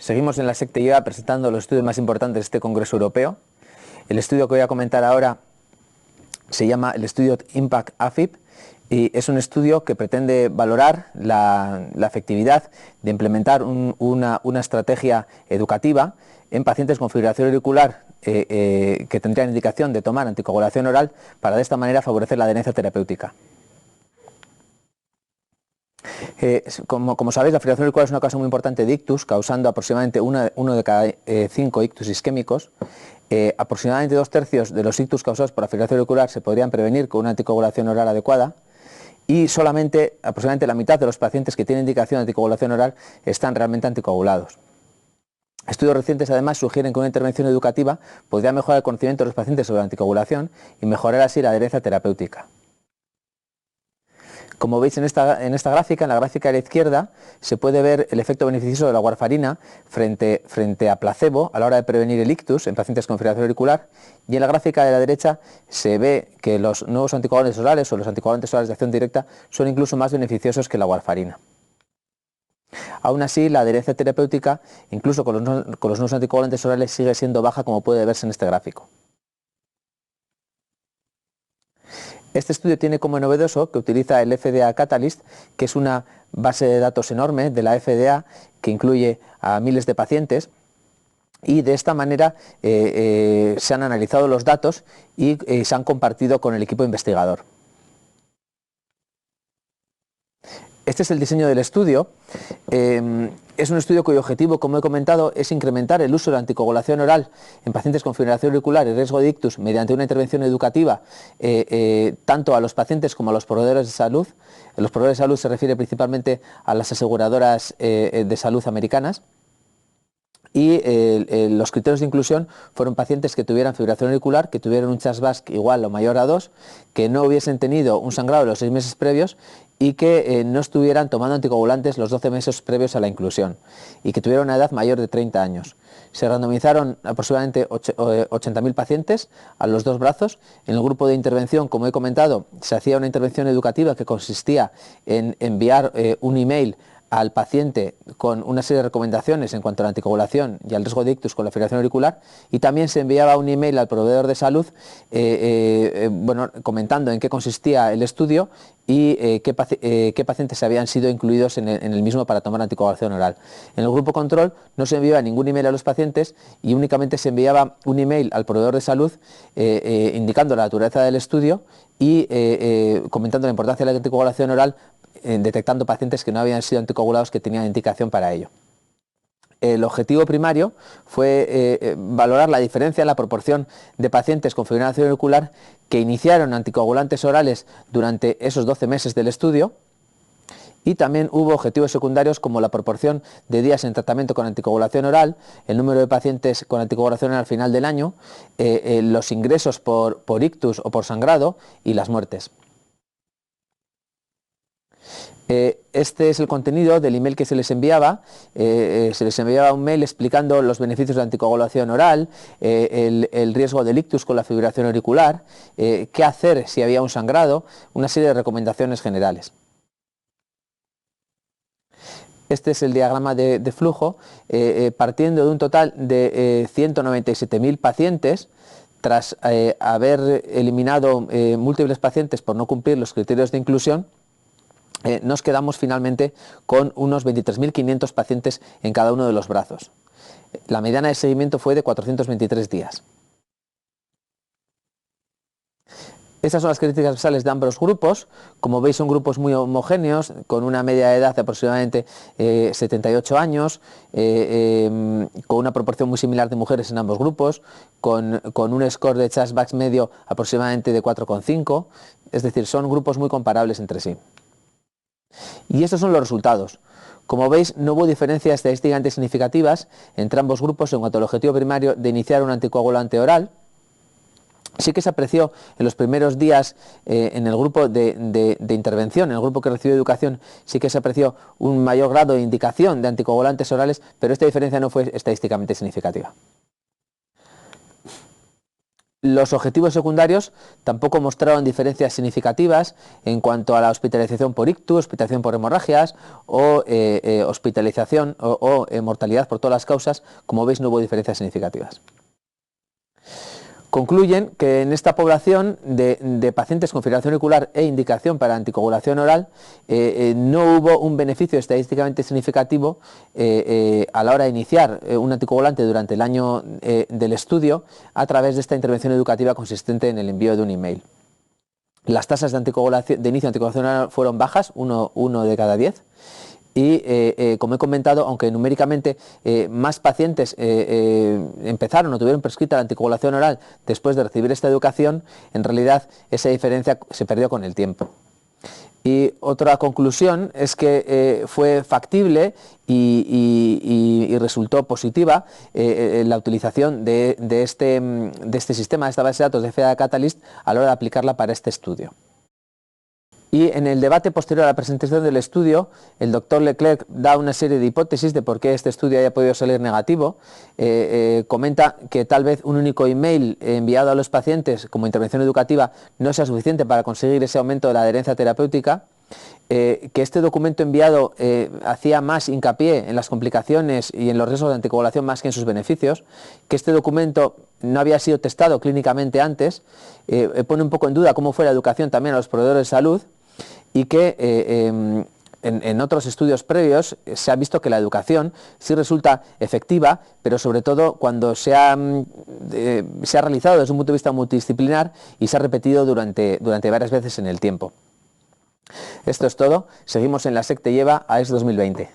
Seguimos en la SecTIA presentando los estudios más importantes de este Congreso Europeo. El estudio que voy a comentar ahora se llama el estudio Impact AFib y es un estudio que pretende valorar la efectividad de implementar una estrategia educativa en pacientes con fibrilación auricular que tendrían indicación de tomar anticoagulación oral para de esta manera favorecer la adherencia terapéutica. Como sabéis, la fibrilación auricular es una causa muy importante de ictus, causando aproximadamente uno de cada 5 ictus isquémicos. Aproximadamente 2/3 de los ictus causados por la fibrilación auricular se podrían prevenir con una anticoagulación oral adecuada y solamente aproximadamente la mitad de los pacientes que tienen indicación de anticoagulación oral están realmente anticoagulados. Estudios recientes además sugieren que una intervención educativa podría mejorar el conocimiento de los pacientes sobre la anticoagulación y mejorar así la adherencia terapéutica. Como veis en esta gráfica, en la gráfica de la izquierda, se puede ver el efecto beneficioso de la warfarina frente a placebo a la hora de prevenir el ictus en pacientes con fibrilación auricular, y en la gráfica de la derecha se ve que los nuevos anticoagulantes orales o los anticoagulantes orales de acción directa son incluso más beneficiosos que la warfarina. Aún así, la adherencia terapéutica, incluso con los nuevos anticoagulantes orales, sigue siendo baja, como puede verse en este gráfico. Este estudio tiene como novedoso que utiliza el FDA Catalyst, que es una base de datos enorme de la FDA que incluye a miles de pacientes, y de esta manera se han analizado los datos y se han compartido con el equipo investigador. Este es el diseño del estudio. Es un estudio cuyo objetivo, como he comentado, es incrementar el uso de la anticoagulación oral en pacientes con fibrilación auricular y riesgo de ictus mediante una intervención educativa tanto a los pacientes como a los proveedores de salud. Los proveedores de salud se refiere principalmente a las aseguradoras de salud americanas. Y los criterios de inclusión fueron pacientes que tuvieran fibrilación auricular, que tuvieran un CHA2-VASc igual o mayor a 2, que no hubiesen tenido un sangrado de los 6 meses previos y que no estuvieran tomando anticoagulantes los 12 meses previos a la inclusión y que tuvieran una edad mayor de 30 años. Se randomizaron aproximadamente 80.000 pacientes a los dos brazos. En el grupo de intervención, como he comentado, se hacía una intervención educativa que consistía en enviar un email al paciente con una serie de recomendaciones en cuanto a la anticoagulación y al riesgo de ictus con la fibrilación auricular, y también se enviaba un email al proveedor de salud comentando en qué consistía el estudio y qué pacientes habían sido incluidos en el mismo para tomar anticoagulación oral. En el grupo control no se enviaba ningún email a los pacientes y únicamente se enviaba un email al proveedor de salud indicando la naturaleza del estudio y comentando la importancia de la anticoagulación oral, detectando pacientes que no habían sido anticoagulados que tenían indicación para ello. El objetivo primario fue valorar la diferencia en la proporción de pacientes con fibrilación auricular que iniciaron anticoagulantes orales durante esos 12 meses del estudio, y también hubo objetivos secundarios como la proporción de días en tratamiento con anticoagulación oral, el número de pacientes con anticoagulación oral al final del año, los ingresos por ictus o por sangrado y las muertes. Este es el contenido del email que se les enviaba. Se les enviaba un mail explicando los beneficios de la anticoagulación oral, el riesgo del ictus con la fibrilación auricular, qué hacer si había un sangrado, una serie de recomendaciones generales. Este es el diagrama de flujo, partiendo de un total de 197.000 pacientes. Tras haber eliminado múltiples pacientes por no cumplir los criterios de inclusión, nos quedamos finalmente con unos 23.500 pacientes en cada uno de los brazos. La mediana de seguimiento fue de 423 días. Estas son las características basales de ambos grupos. Como veis, son grupos muy homogéneos, con una media de edad de aproximadamente 78 años, con una proporción muy similar de mujeres en ambos grupos, con un score de CHA2-VASc medio aproximadamente de 4,5, es decir, son grupos muy comparables entre sí. Y estos son los resultados. Como veis, no hubo diferencias estadísticamente significativas entre ambos grupos en cuanto al objetivo primario de iniciar un anticoagulante oral. Sí que se apreció en los primeros días en el grupo de intervención, en el grupo que recibió educación, sí que se apreció un mayor grado de indicación de anticoagulantes orales, pero esta diferencia no fue estadísticamente significativa. Los objetivos secundarios tampoco mostraron diferencias significativas en cuanto a la hospitalización por ictus, hospitalización por hemorragias o hospitalización o mortalidad por todas las causas. Como veis, no hubo diferencias significativas. Concluyen que en esta población de pacientes con fibrilación auricular e indicación para anticoagulación oral no hubo un beneficio estadísticamente significativo a la hora de iniciar un anticoagulante durante el año del estudio a través de esta intervención educativa consistente en el envío de un email. Las tasas de inicio de anticoagulación oral fueron bajas, 1 de cada 10. Y como he comentado, aunque numéricamente más pacientes empezaron o tuvieron prescrita la anticoagulación oral después de recibir esta educación, en realidad esa diferencia se perdió con el tiempo. Y otra conclusión es que fue factible y resultó positiva la utilización de este sistema, de esta base de datos de FDA Catalyst a la hora de aplicarla para este estudio. Y en el debate posterior a la presentación del estudio, el doctor Leclerc da una serie de hipótesis de por qué este estudio haya podido salir negativo. Comenta que tal vez un único email enviado a los pacientes como intervención educativa no sea suficiente para conseguir ese aumento de la adherencia terapéutica. Que este documento enviado hacía más hincapié en las complicaciones y en los riesgos de anticoagulación más que en sus beneficios, que este documento no había sido testado clínicamente antes, pone un poco en duda cómo fue la educación también a los proveedores de salud, y que en otros estudios previos se ha visto que la educación sí resulta efectiva, pero sobre todo cuando se ha realizado desde un punto de vista multidisciplinar y se ha repetido durante varias veces en el tiempo. Esto es todo. Seguimos en la SEC te lleva a AES 2020.